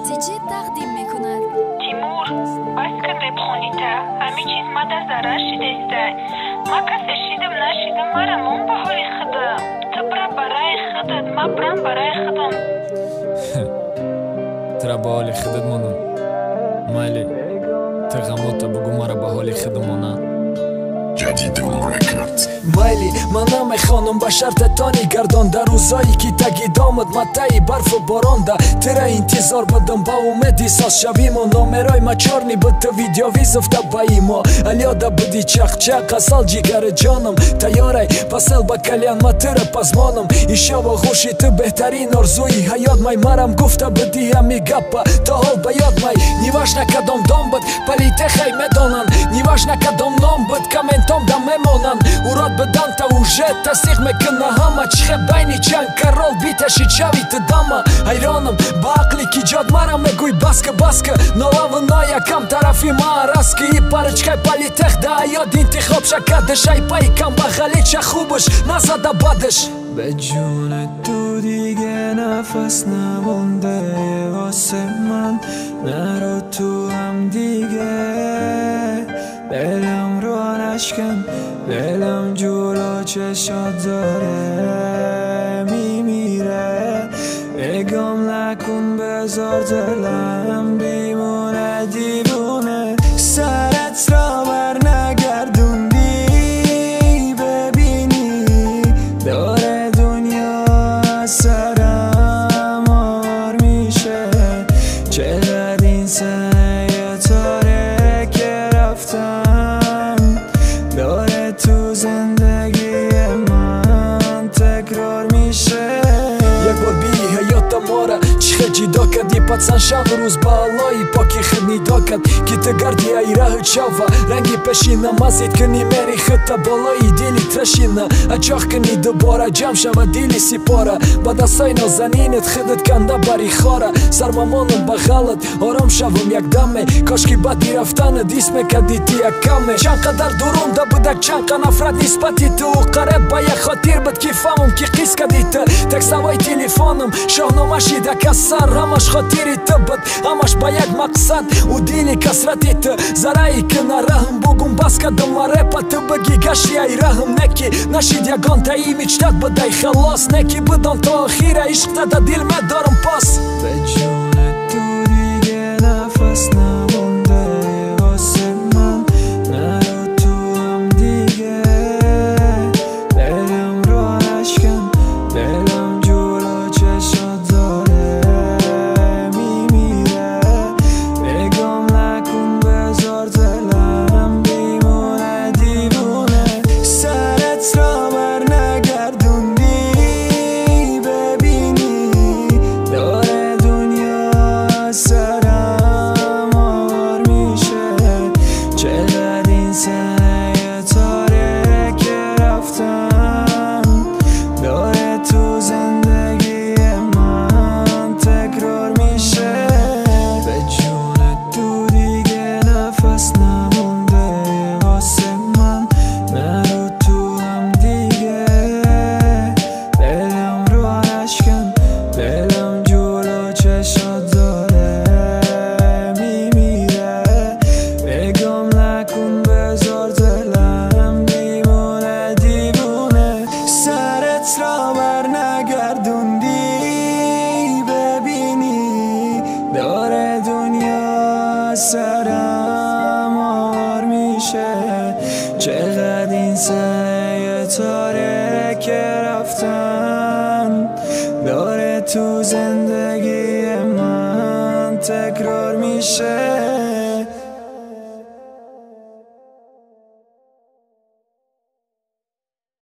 استراتژی تقدیم میکند. تیمور بس کن بخونیته همه چیز ما در ضرر شدسته ما کسی شیدم نشیدم مرم اون به حال خودم تو برا برای خودت ما برم برای خودم ترا به حال خودت مانم مالی تو غمات بگو مرا به حال خودم مانم جدید اون رکرد مایلی من نمیخوانم با شرط تانی گردان در روزایی که تگی دامد متعی برف و باران ده ترا انتظار بدم با اومدی ساز شویم و نامرای ما چارنی بود تو ویدیو ویزفته بایی ما الیاده بودی چخ چخ اصال جیگر جانم تیارای پسل با کلیان ما ترا پزمانم ایشا و خوشی تو بهترین ارزوی حیات مای مرم گفته بودی همی گپا تا حال بیاد مای نیواش نکدام دام بود پلیت خی مدانن نیواش نکدام نام بود کامنتام دم میمانن урод بدن تا уже تصدیق میکنه همه چخه بینی چند کرال بیتشی چاوی تو داما حیرانم با عقلی که جاد مرم میگوی بسکه بسکه نوه نایه کم طرفی ما راست که ای پرچکه پلی تخت ده یاد انتخاب شکدش ای پای کم بخلی چه خوبش نزده بدش به جون تو دیگه نفس نمونده واسه من نرو تو هم دیگه دلم رو نشکن دلم جلو چشات داره میمیره بگم نکن بذار دلم بیمونه دیوونه سرت را بر نگردوندی ببینی داره دنیا سرم آر میشه چقدر این سنه تاریک رفتن داره تو زندگی من تکرار میشه یک بار بی حیات ماره چخه جدا کدی پتسن شب روز با اللهی پاکی خود نیدا کد که تگردی ای راه چاوا رنگی پشینه مزید کنی مری خطا بالایی دیلی ترشینه اجاخ کنی دوباره جمع شوه دیلی سپاره با دستای نازنینت خودت کنده بری خاره سرمامانم بغلت آرام شوم یک دمه کاشکی بدی رفتن دیس میکدی تی یک کمه چند قدر درونده بودک چند نفرت نسبتی تو قرب با یک خاطر بود که فهمم که قیس کدی تو تکس هوای تلیفونم شاهنامه شیده که سر همش خاطری تو بود همش با یک مقصد و دیلی کسرتی تو زرایی که نرهم بگم بس کدم و رپا تو بگی گشتی ای رحم نکی نشید یگان تا ای میچتت بدای خلاص نکی بدم تا آخیر عشق تا دل دارم پاس به جون تو دیگه نفس نمونده واسه من نرو تو هم دیگه دلم رو نشکن دلم جلو چشات داره میمیره بگم نکن بذار دلم بیمونه دیوونه سرت را بر نگردوندی ببینی داره دنیا سرم آر میشه چقدر این سنه تاریک رفتن داره تو زندگی من تکرار میشه به جون تو دیگه نفس نمونده واسه من نرو تو هم دیگه دلم رو نشکن دلم جلو چشات داره میمیره بگم نکن بذار دلم بیمونه دیوونه سرت را بر نگردوندی ببینی داره دنیا سرم آر میشه چقدر این سنه تاریک رفتن داره تو زندگی من تکرار میشه